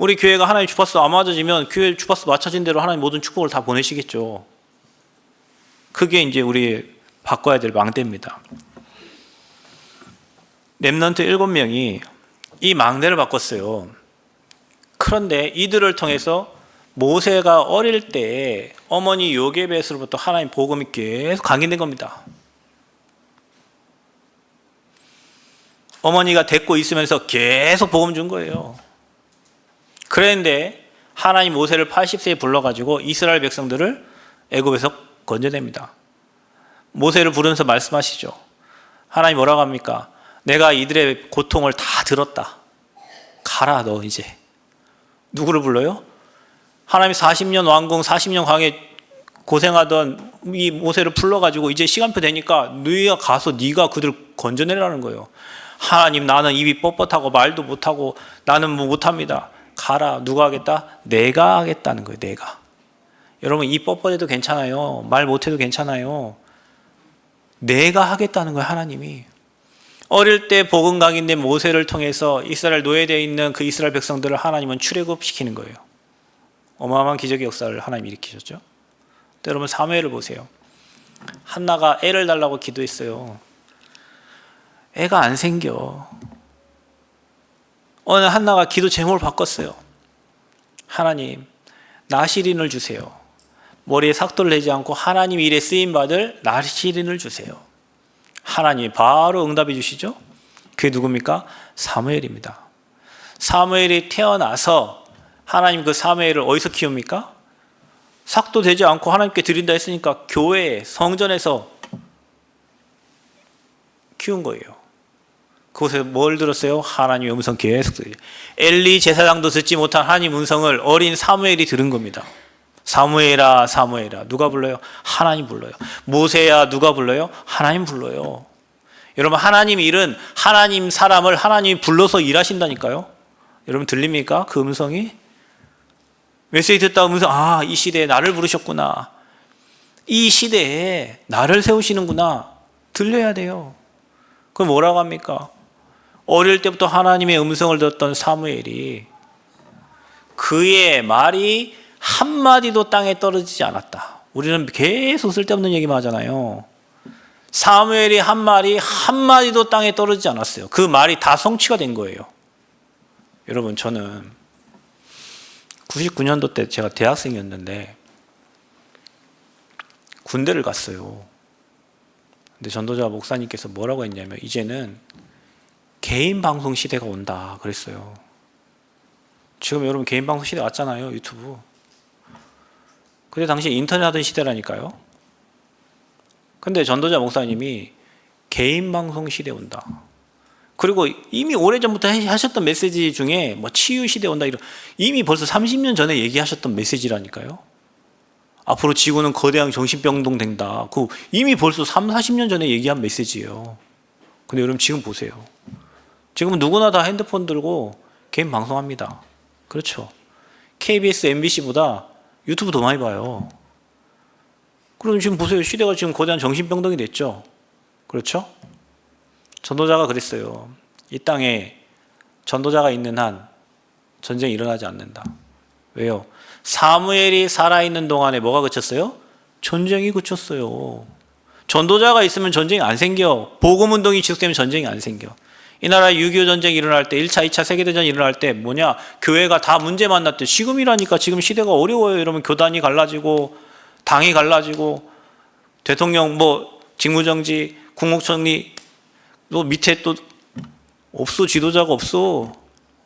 우리 교회가 하나님 주파수 안 맞아지면 교회 주파수 맞춰진 대로 하나님 모든 축복을 다 보내시겠죠. 그게 이제 우리 바꿔야 될 망대입니다. 렘넌트 7명이 이 망대를 바꿨어요. 그런데 이들을 통해서 모세가 어릴 때 어머니 요게벳으로부터 하나님 복음이 계속 강인된 겁니다. 어머니가 데리고 있으면서 계속 복음 준 거예요. 그런데 하나님 모세를 80세에 불러가지고 이스라엘 백성들을 애굽에서 건져냅니다. 모세를 부르면서 말씀하시죠. 하나님 뭐라고 합니까? 내가 이들의 고통을 다 들었다. 가라 너 이제. 누구를 불러요? 하나님이 40년 왕궁 40년 광해 고생하던 이 모세를 불러가지고 이제 시간표 되니까 너희가 가서 네가 그들을 건져내라는 거예요. 하나님 나는 입이 뻣뻣하고 말도 못하고 나는 뭐 못합니다. 가라. 누가 하겠다? 내가 하겠다는 거예요. 내가. 여러분 입 뻣뻣해도 괜찮아요. 말 못해도 괜찮아요. 내가 하겠다는 거예요. 하나님이. 어릴 때 복음 강인된 모세를 통해서 이스라엘 노예되어 있는 그 이스라엘 백성들을 하나님은 출애굽시키는 거예요. 어마어마한 기적의 역사를 하나님이 일으키셨죠. 여러분 사무엘을 보세요. 한나가 애를 달라고 기도했어요. 애가 안 생겨. 어느 한나가 기도 제목을 바꿨어요. 하나님 나시린을 주세요. 머리에 삭도를 내지 않고 하나님 일에 쓰임받을 나시린을 주세요. 하나님이 바로 응답해 주시죠. 그게 누굽니까? 사무엘입니다. 사무엘이 태어나서 하나님 그 사무엘을 어디서 키웁니까? 삭도 되지 않고 하나님께 드린다 했으니까 교회 성전에서 키운 거예요. 그곳에서 뭘 들었어요? 하나님의 음성 계속 들어요. 엘리 제사장도 듣지 못한 하나님 음성을 어린 사무엘이 들은 겁니다. 사무엘아 사무엘아. 누가 불러요? 하나님 불러요. 모세야 누가 불러요? 하나님 불러요. 여러분 하나님 일은 하나님 사람을 하나님이 불러서 일하신다니까요. 여러분 들립니까? 그 음성이? 메시지 듣다 음성, 아, 이 시대에 나를 부르셨구나. 이 시대에 나를 세우시는구나. 들려야 돼요. 그럼 뭐라고 합니까? 어릴 때부터 하나님의 음성을 듣던 사무엘이 그의 말이 한마디도 땅에 떨어지지 않았다. 우리는 계속 쓸데없는 얘기만 하잖아요. 사무엘이 한 말이 한마디도 땅에 떨어지지 않았어요. 그 말이 다 성취가 된 거예요. 여러분 저는 99년도 때 제가 대학생이었는데 군대를 갔어요. 근데 전도자 목사님께서 뭐라고 했냐면 이제는 개인 방송 시대가 온다 그랬어요. 지금 여러분 개인 방송 시대 왔잖아요. 유튜브. 그때 당시 인터넷 하던 시대라니까요. 근데 전도자 목사님이 개인 방송 시대 온다. 그리고 이미 오래전부터 하셨던 메시지 중에 뭐 치유 시대 온다 이런 이미 벌써 30년 전에 얘기하셨던 메시지라니까요. 앞으로 지구는 거대한 정신병동 된다. 그 이미 벌써 40년 전에 얘기한 메시지예요. 근데 여러분 지금 보세요. 지금은 누구나 다 핸드폰 들고 개인 방송합니다. 그렇죠. KBS, MBC보다 유튜브 더 많이 봐요. 그럼 지금 보세요. 시대가 지금 거대한 정신병동이 됐죠. 그렇죠? 전도자가 그랬어요. 이 땅에 전도자가 있는 한 전쟁이 일어나지 않는다. 왜요? 사무엘이 살아있는 동안에 뭐가 그쳤어요? 전쟁이 그쳤어요. 전도자가 있으면 전쟁이 안 생겨. 복음운동이 지속되면 전쟁이 안 생겨. 이 나라에 6.25 전쟁이 일어날 때 1차, 2차 세계대전이 일어날 때 뭐냐? 교회가 다 문제 만났대. 지금이라니까 지금 시대가 어려워요. 여러분 교단이 갈라지고 당이 갈라지고 대통령 뭐 직무정지 국무총리 또 밑에 또 없어. 지도자가 없어.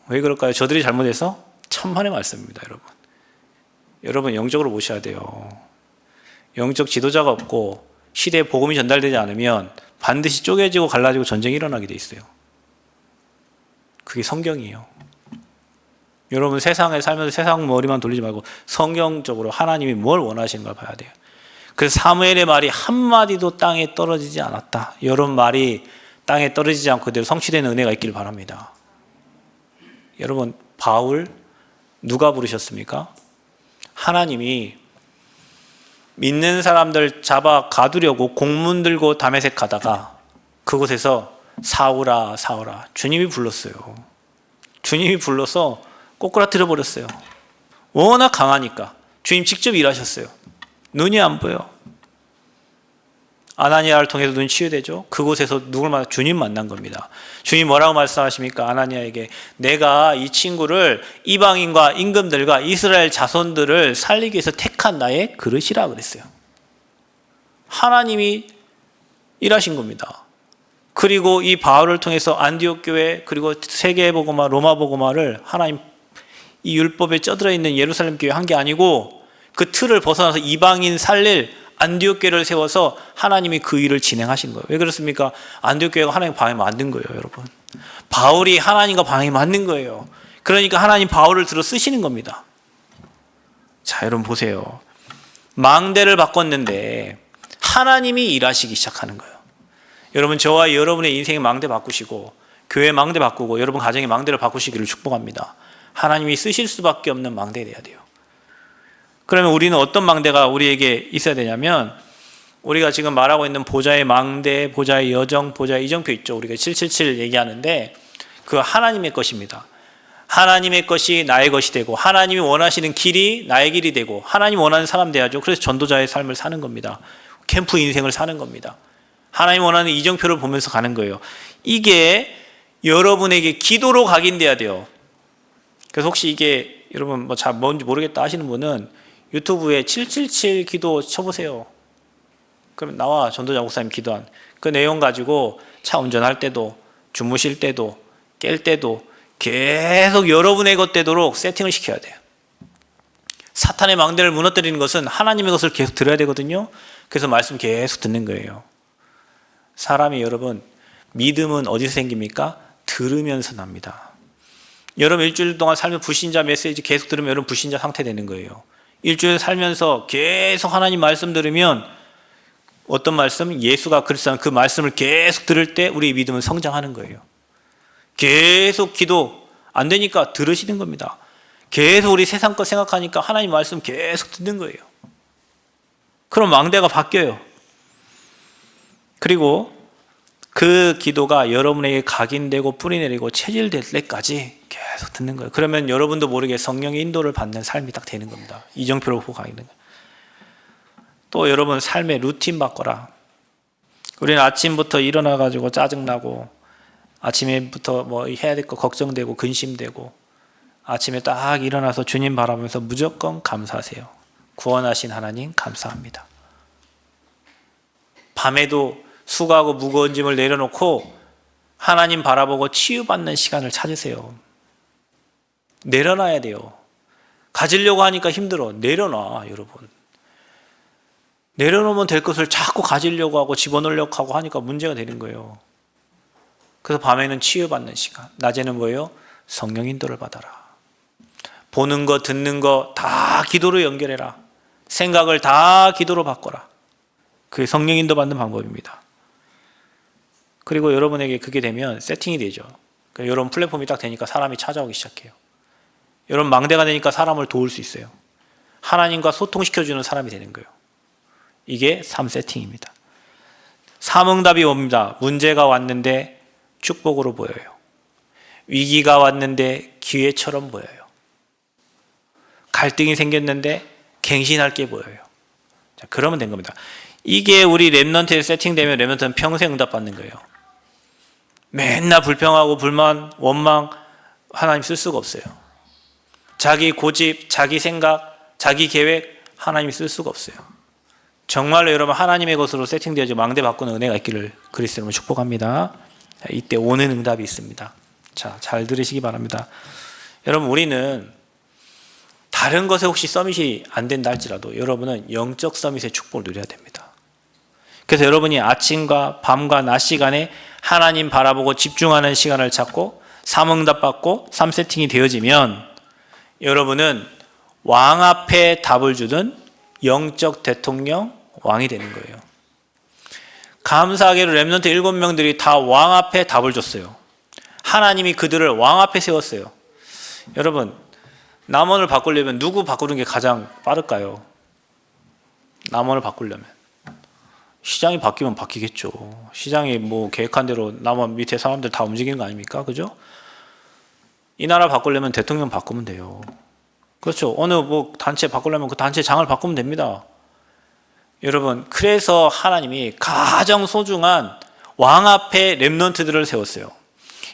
왜 그럴까요? 저들이 잘못해서? 천만의 말씀입니다. 여러분 영적으로 보셔야 돼요. 영적 지도자가 없고 시대에 복음이 전달되지 않으면 반드시 쪼개지고 갈라지고 전쟁이 일어나게 돼 있어요. 그게 성경이에요. 여러분 세상에 살면서 세상 머리만 돌리지 말고 성경적으로 하나님이 뭘 원하시는가 봐야 돼요. 그래서 사무엘의 말이 한마디도 땅에 떨어지지 않았다. 이런 말이 땅에 떨어지지 않고 그대로 성취되는 은혜가 있기를 바랍니다. 여러분 바울 누가 부르셨습니까? 하나님이 믿는 사람들 잡아 가두려고 공문 들고 다메섹 가다가 그곳에서 사울아 사울아 주님이 불렀어요. 주님이 불러서 꼬꾸라뜨려 버렸어요. 워낙 강하니까. 주님 직접 일하셨어요. 눈이 안 보여. 아나니아를 통해서 눈이 치유되죠. 그곳에서 누굴 만나? 주님 만난 겁니다. 주님 뭐라고 말씀하십니까? 아나니아에게 내가 이 친구를 이방인과 임금들과 이스라엘 자손들을 살리기 위해서 택한 나의 그릇이라 그랬어요. 하나님이 일하신 겁니다. 그리고 이 바울을 통해서 안디옥 교회 그리고 세계 복음화, 로마 복음화를 하나님 이 율법에 쩌들어 있는 예루살렘 교회 한 게 아니고 그 틀을 벗어나서 이방인 살릴 안디옥 교회를 세워서 하나님이 그 일을 진행하신 거예요. 왜 그렇습니까? 안디옥 교회가 하나님 방향이 맞는 거예요, 여러분. 바울이 하나님과 방향이 맞는 거예요. 그러니까 하나님 바울을 들어 쓰시는 겁니다. 자, 여러분 보세요. 망대를 바꿨는데 하나님이 일하시기 시작하는 거예요. 여러분 저와 여러분의 인생의 망대 바꾸시고 교회 망대 바꾸고 여러분 가정의 망대를 바꾸시기를 축복합니다. 하나님이 쓰실 수밖에 없는 망대가 돼야 돼요. 그러면 우리는 어떤 망대가 우리에게 있어야 되냐면 우리가 지금 말하고 있는 보좌의 망대, 보좌의 여정, 보좌의 이정표 있죠. 우리가 777 얘기하는데 그 하나님의 것입니다. 하나님의 것이 나의 것이 되고 하나님이 원하시는 길이 나의 길이 되고 하나님 원하는 사람 돼야죠. 그래서 전도자의 삶을 사는 겁니다. 캠프 인생을 사는 겁니다. 하나님 원하는 이정표를 보면서 가는 거예요. 이게 여러분에게 기도로 각인돼야 돼요. 그래서 혹시 이게 여러분 뭐 잘 뭔지 모르겠다 하시는 분은 유튜브에 777 기도 쳐보세요. 그러면 나와 전도자 목사님 기도한 그 내용 가지고 차 운전할 때도 주무실 때도 깰 때도 계속 여러분의 것 되도록 세팅을 시켜야 돼요. 사탄의 망대를 무너뜨리는 것은 하나님의 것을 계속 들어야 되거든요. 그래서 말씀 계속 듣는 거예요. 사람이 여러분 믿음은 어디서 생깁니까? 들으면서 납니다. 여러분 일주일 동안 살면 불신자 메시지 계속 들으면 여러분 불신자 상태 되는 거예요. 일주일 살면서 계속 하나님 말씀 들으면 어떤 말씀? 예수가 그리스도라는 그 말씀을 계속 들을 때 우리 믿음은 성장하는 거예요. 계속 기도 안 되니까 들으시는 겁니다. 계속 우리 세상 것 생각하니까 하나님 말씀 계속 듣는 거예요. 그럼 망대가 바뀌어요. 그리고 그 기도가 여러분에게 각인되고 뿌리내리고 체질될 때까지 계속 듣는 거예요. 그러면 여러분도 모르게 성령의 인도를 받는 삶이 딱 되는 겁니다. 이정표를 보고 가는 거예요. 또 여러분 삶의 루틴 바꿔라. 우리는 아침부터 일어나가지고 짜증나고 아침에부터 뭐 해야 될 거 걱정되고 근심되고 아침에 딱 일어나서 주님 바라보면서 무조건 감사하세요. 구원하신 하나님 감사합니다. 밤에도 수고하고 무거운 짐을 내려놓고 하나님 바라보고 치유받는 시간을 찾으세요. 내려놔야 돼요. 가지려고 하니까 힘들어. 내려놔, 여러분. 내려놓으면 될 것을 자꾸 가지려고 하고 집어넣으려고 하고 하니까 문제가 되는 거예요. 그래서 밤에는 치유받는 시간, 낮에는 뭐예요? 성령 인도를 받아라. 보는 거, 듣는 거 다 기도로 연결해라. 생각을 다 기도로 바꿔라. 그게 성령 인도 받는 방법입니다. 그리고 여러분에게 그게 되면 세팅이 되죠. 그러니까 여러분 플랫폼이 딱 되니까 사람이 찾아오기 시작해요. 여러분 망대가 되니까 사람을 도울 수 있어요. 하나님과 소통시켜주는 사람이 되는 거예요. 이게 3세팅입니다. 3응답이 옵니다. 문제가 왔는데 축복으로 보여요. 위기가 왔는데 기회처럼 보여요. 갈등이 생겼는데 갱신할 게 보여요. 자, 그러면 된 겁니다. 이게 우리 랩넌트에 세팅되면 랩넌트는 평생 응답받는 거예요. 맨날 불평하고 불만, 원망 하나님 쓸 수가 없어요. 자기 고집, 자기 생각, 자기 계획 하나님 쓸 수가 없어요. 정말로 여러분 하나님의 것으로 세팅되어져 망대 바꾸는 은혜가 있기를 그리스도로 축복합니다. 자, 이때 오는 응답이 있습니다. 자, 잘 들으시기 바랍니다. 여러분 우리는 다른 것에 혹시 서밋이 안 된다 할지라도 여러분은 영적 서밋의 축복을 누려야 됩니다. 그래서 여러분이 아침과 밤과 낮 시간에 하나님 바라보고 집중하는 시간을 찾고 3응답 받고 3세팅이 되어지면 여러분은 왕 앞에 답을 주는 영적 대통령 왕이 되는 거예요. 감사하게도 랩넌트 7명들이 다 왕 앞에 답을 줬어요. 하나님이 그들을 왕 앞에 세웠어요. 여러분 남원을 바꾸려면 누구 바꾸는 게 가장 빠를까요? 남원을 바꾸려면 시장이 바뀌면 바뀌겠죠. 시장이 뭐 계획한 대로 남원 밑에 사람들 다 움직이는 거 아닙니까? 그죠? 이 나라 바꾸려면 대통령 바꾸면 돼요. 그렇죠. 어느 뭐 단체 바꾸려면 그 단체 장을 바꾸면 됩니다. 여러분, 그래서 하나님이 가장 소중한 왕 앞에 렘넌트들을 세웠어요.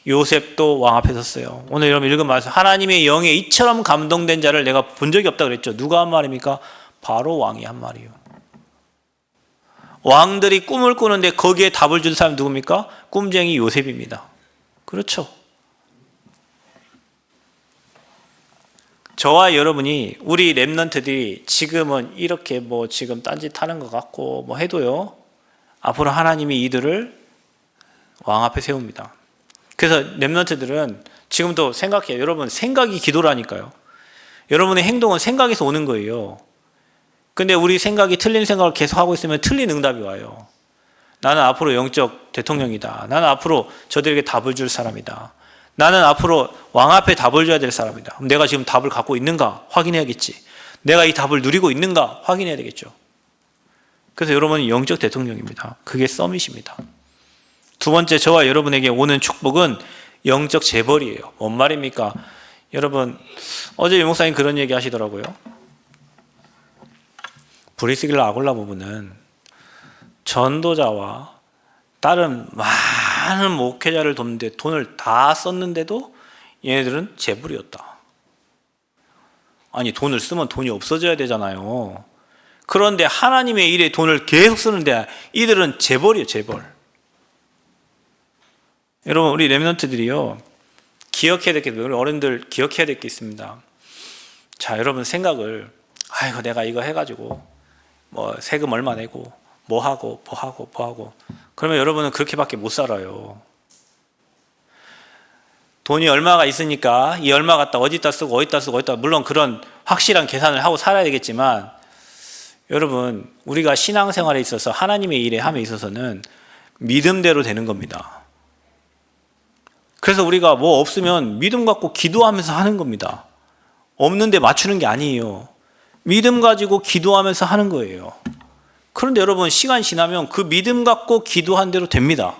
요셉도 왕 앞에 섰어요. 오늘 여러분 읽은 말씀, 하나님의 영에 이처럼 감동된 자를 내가 본 적이 없다 그랬죠. 누가 한 말입니까? 바로 왕이 한 말이에요. 왕들이 꿈을 꾸는데 거기에 답을 준 사람 누굽니까? 꿈쟁이 요셉입니다. 그렇죠. 저와 여러분이, 우리 렘넌트들이 지금은 이렇게 뭐 지금 딴짓 하는 것 같고 뭐 해도요, 앞으로 하나님이 이들을 왕 앞에 세웁니다. 그래서 렘넌트들은 지금도 생각해요. 여러분, 생각이 기도라니까요. 여러분의 행동은 생각에서 오는 거예요. 근데 우리 생각이 틀린 생각을 계속 하고 있으면 틀린 응답이 와요. 나는 앞으로 영적 대통령이다. 나는 앞으로 저들에게 답을 줄 사람이다. 나는 앞으로 왕 앞에 답을 줘야 될 사람이다. 그럼 내가 지금 답을 갖고 있는가 확인해야겠지. 내가 이 답을 누리고 있는가 확인해야 되겠죠. 그래서 여러분은 영적 대통령입니다. 그게 서밋입니다. 두 번째, 저와 여러분에게 오는 축복은 영적 재벌이에요. 뭔 말입니까? 여러분, 어제 유 목사님 그런 얘기 하시더라고요. 브리스길라 아굴라 부부는 전도자와 다른 많은 목회자를 돕는데 돈을 다 썼는데도 얘네들은 재벌이었다. 아니, 돈을 쓰면 돈이 없어져야 되잖아요. 그런데 하나님의 일에 돈을 계속 쓰는데 이들은 재벌이에요, 재벌. 여러분, 우리 렘넌트들이요, 기억해야 될 게, 우리 어른들 기억해야 될 게 있습니다. 자, 여러분 생각을, 아이고 내가 이거 해가지고 뭐 세금 얼마 내고 뭐 하고 그러면 여러분은 그렇게밖에 못 살아요. 돈이 얼마가 있으니까 이 얼마 갖다 어디다 쓰고 물론 그런 확실한 계산을 하고 살아야 되겠지만, 여러분, 우리가 신앙생활에 있어서 하나님의 일에 함에 있어서는 믿음대로 되는 겁니다. 그래서 우리가 뭐 없으면 믿음 갖고 기도하면서 하는 겁니다. 없는데 맞추는 게 아니에요. 믿음 가지고 기도하면서 하는 거예요. 그런데 여러분, 시간 지나면 그 믿음 갖고 기도한 대로 됩니다.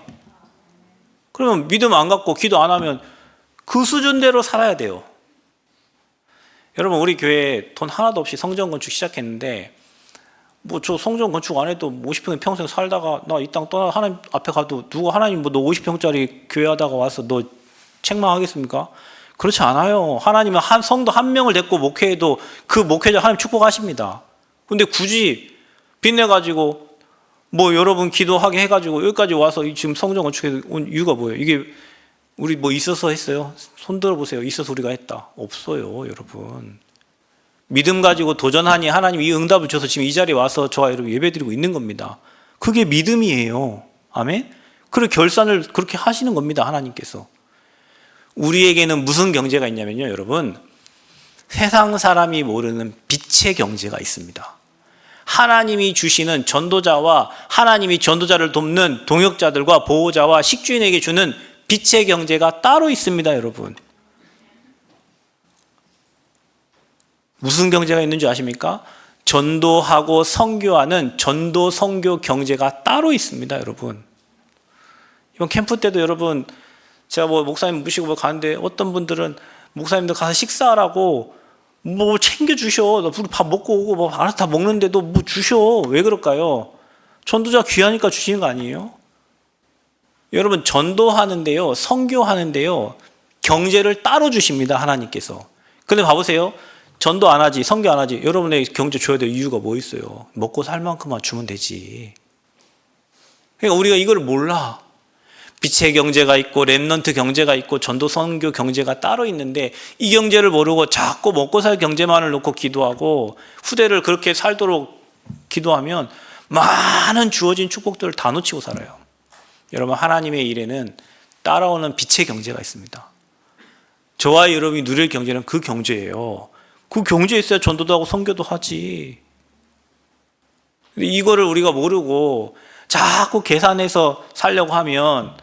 그러면 믿음 안 갖고 기도 안 하면 그 수준대로 살아야 돼요. 여러분, 우리 교회 돈 하나도 없이 성전 건축 시작했는데, 뭐 저 성전 건축 안 해도 50평에 평생 살다가 나 이 땅 떠나 하나님 앞에 가도 누가 하나님 뭐 너 50평짜리 교회 하다가 와서 너 책망하겠습니까? 그렇지 않아요. 하나님은 한 성도 한 명을 데리고 목회해도 그 목회자 하나님 축복하십니다. 근데 굳이 빚내가지고 뭐 여러분 기도하게 해가지고 여기까지 와서 지금 성전 건축해 온 이유가 뭐예요? 이게 우리 뭐 있어서 했어요? 손 들어보세요. 있어서 우리가 했다. 없어요, 여러분. 믿음 가지고 도전하니 하나님 이 응답을 줘서 지금 이 자리에 와서 저와 여러분 예배드리고 있는 겁니다. 그게 믿음이에요. 아멘? 그리고 결산을 그렇게 하시는 겁니다, 하나님께서. 우리에게는 무슨 경제가 있냐면요, 여러분, 세상 사람이 모르는 빛의 경제가 있습니다. 하나님이 주시는 전도자와 하나님이 전도자를 돕는 동역자들과 보호자와 식주인에게 주는 빛의 경제가 따로 있습니다, 여러분. 무슨 경제가 있는지 아십니까? 전도하고 선교하는 전도 선교 경제가 따로 있습니다, 여러분. 이번 캠프 때도 여러분, 제가 뭐 목사님 모시고 뭐 가는데 어떤 분들은 목사님들 가서 식사하라고 뭐 챙겨주셔. 밥 먹고 오고 뭐 알아서 다 먹는데도 뭐 주셔. 왜 그럴까요? 전도자 귀하니까 주시는 거 아니에요? 여러분, 전도하는데요, 선교하는데요, 경제를 따로 주십니다, 하나님께서. 근데 봐보세요. 전도 안 하지, 선교 안 하지. 여러분의 경제 줘야 될 이유가 뭐 있어요? 먹고 살 만큼만 주면 되지. 그러니까 우리가 이걸 몰라. 빛의 경제가 있고 렘넌트 경제가 있고 전도 선교 경제가 따로 있는데, 이 경제를 모르고 자꾸 먹고 살 경제만을 놓고 기도하고 후대를 그렇게 살도록 기도하면 많은 주어진 축복들을 다 놓치고 살아요. 여러분, 하나님의 일에는 따라오는 빛의 경제가 있습니다. 저와 여러분이 누릴 경제는 그 경제예요. 그 경제에 있어야 전도도 하고 선교도 하지. 이거를 우리가 모르고 자꾸 계산해서 살려고 하면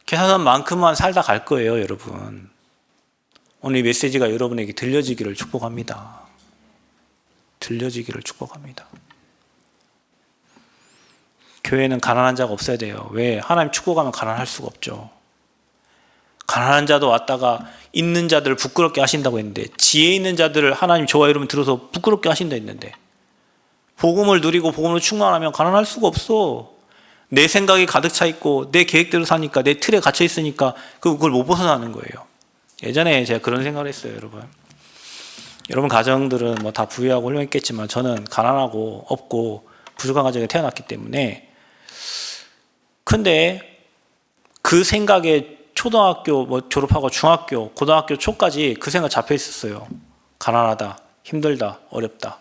계산한 만큼만 살다 갈 거예요, 여러분. 오늘 이 메시지가 여러분에게 들려지기를 축복합니다. 들려지기를 축복합니다. 교회는 가난한 자가 없어야 돼요. 왜? 하나님 축복하면 가난할 수가 없죠. 가난한 자도 왔다가 있는 자들을 부끄럽게 하신다고 했는데, 지혜 있는 자들을 하나님 저와 여러분 들어서 부끄럽게 하신다 했는데, 복음을 누리고 복음으로 충만하면 가난할 수가 없어. 내 생각이 가득 차 있고 내 계획대로 사니까, 내 틀에 갇혀 있으니까 그걸 못 벗어나는 거예요. 예전에 제가 그런 생각을 했어요. 여러분 가정들은 뭐 다 부유하고 훌륭했겠지만 저는 가난하고 없고 부족한 가정에 태어났기 때문에, 근데 그 생각에 초등학교 뭐 졸업하고 중학교, 고등학교 초까지 그 생각 잡혀 있었어요. 가난하다, 힘들다, 어렵다.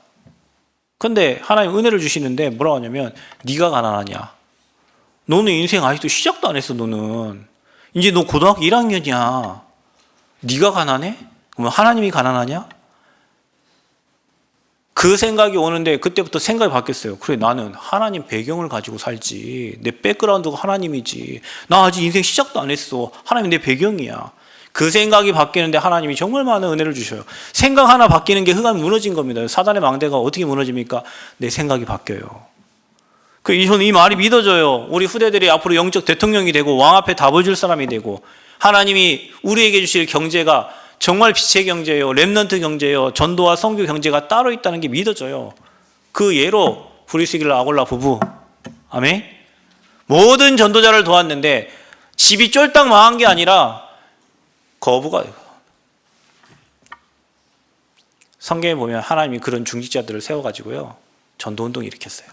근데 하나님 은혜를 주시는데 뭐라고 하냐면, 네가 가난하냐? 너는 인생 아직도 시작도 안 했어. 너는 이제 너 고등학교 1학년이야. 네가 가난해? 그러면 하나님이 가난하냐? 그 생각이 오는데 그때부터 생각이 바뀌었어요. 그래, 나는 하나님 배경을 가지고 살지. 내 백그라운드가 하나님이지. 나 아직 인생 시작도 안 했어. 하나님이 내 배경이야. 그 생각이 바뀌는데 하나님이 정말 많은 은혜를 주셔요. 생각 하나 바뀌는 게 흑암이 무너진 겁니다. 사단의 망대가 어떻게 무너집니까? 내 생각이 바뀌어요. 저는 이 말이 믿어져요. 우리 후대들이 앞으로 영적 대통령이 되고 왕 앞에 답을 줄 사람이 되고, 하나님이 우리에게 주실 경제가 정말 빛의 경제예요. 렘넌트 경제예요. 전도와 선교 경제가 따로 있다는 게 믿어져요. 그 예로 브리스길라 아골라 부부, 아멘. 모든 전도자를 도왔는데 집이 쫄딱 망한 게 아니라 거부가, 성경에 보면 하나님이 그런 중직자들을 세워가지고요, 전도운동을 일으켰어요.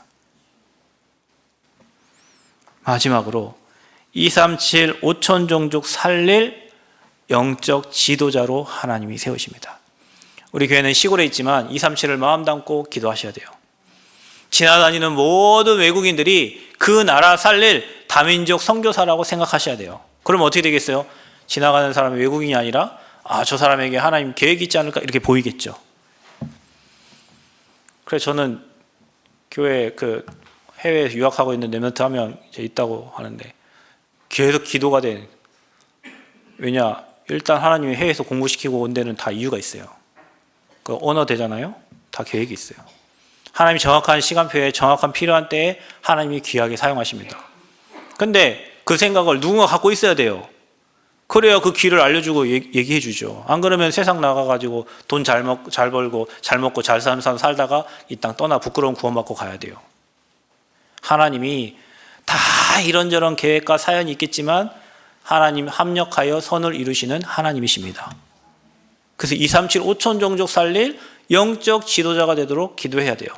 마지막으로 237 5천 종족 살릴 영적 지도자로 하나님이 세우십니다. 우리 교회는 시골에 있지만 237을 마음 담고 기도하셔야 돼요. 지나다니는 모든 외국인들이 그 나라 살릴 다민족 선교사라고 생각하셔야 돼요. 그럼 어떻게 되겠어요? 지나가는 사람이 외국인이 아니라, 저 사람에게 하나님 계획이 있지 않을까, 이렇게 보이겠죠. 그래서 저는 교회 해외에 유학하고 있는 렘넌트 한 명 있다고 하는데 계속 기도가 돼. 왜냐? 일단 하나님이 해외에서 공부시키고 온 데는 다 이유가 있어요. 그 언어 되잖아요? 다 계획이 있어요. 하나님이 정확한 시간표에 정확한 필요한 때에 하나님이 귀하게 사용하십니다. 근데 그 생각을 누군가 갖고 있어야 돼요. 그래야 그 길을 알려주고 얘기해 주죠. 안 그러면 세상 나가가지고 돈 잘 벌고 잘 먹고 잘 사는 사람 살다가 이 땅 떠나 부끄러운 구원받고 가야 돼요. 하나님이 다 이런저런 계획과 사연이 있겠지만 하나님 합력하여 선을 이루시는 하나님이십니다. 그래서 237 5천 종족 살릴 영적 지도자가 되도록 기도해야 돼요.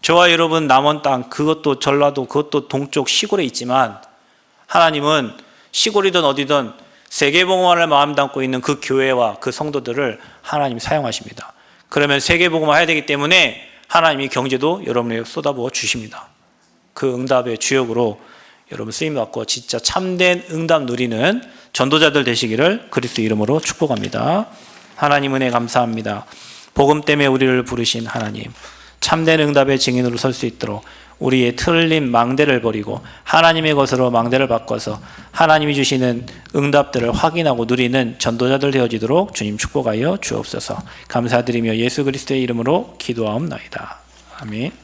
저와 여러분 남원 땅, 그것도 전라도, 그것도 동쪽 시골에 있지만 하나님은 시골이든 어디든 세계복음화를 마음 담고 있는 그 교회와 그 성도들을 하나님이 사용하십니다. 그러면 세계복음화 해야 되기 때문에 하나님이 경제도 여러분에게 쏟아부어 주십니다. 그 응답의 주역으로 여러분 쓰임받고 진짜 참된 응답 누리는 전도자들 되시기를 그리스도 이름으로 축복합니다. 하나님 은혜 감사합니다. 복음 때문에 우리를 부르신 하나님, 참된 응답의 증인으로 설 수 있도록 우리의 틀린 망대를 버리고 하나님의 것으로 망대를 바꿔서 하나님이 주시는 응답들을 확인하고 누리는 전도자들 되어지도록 주님 축복하여 주옵소서. 감사드리며 예수 그리스도의 이름으로 기도하옵나이다. 아멘.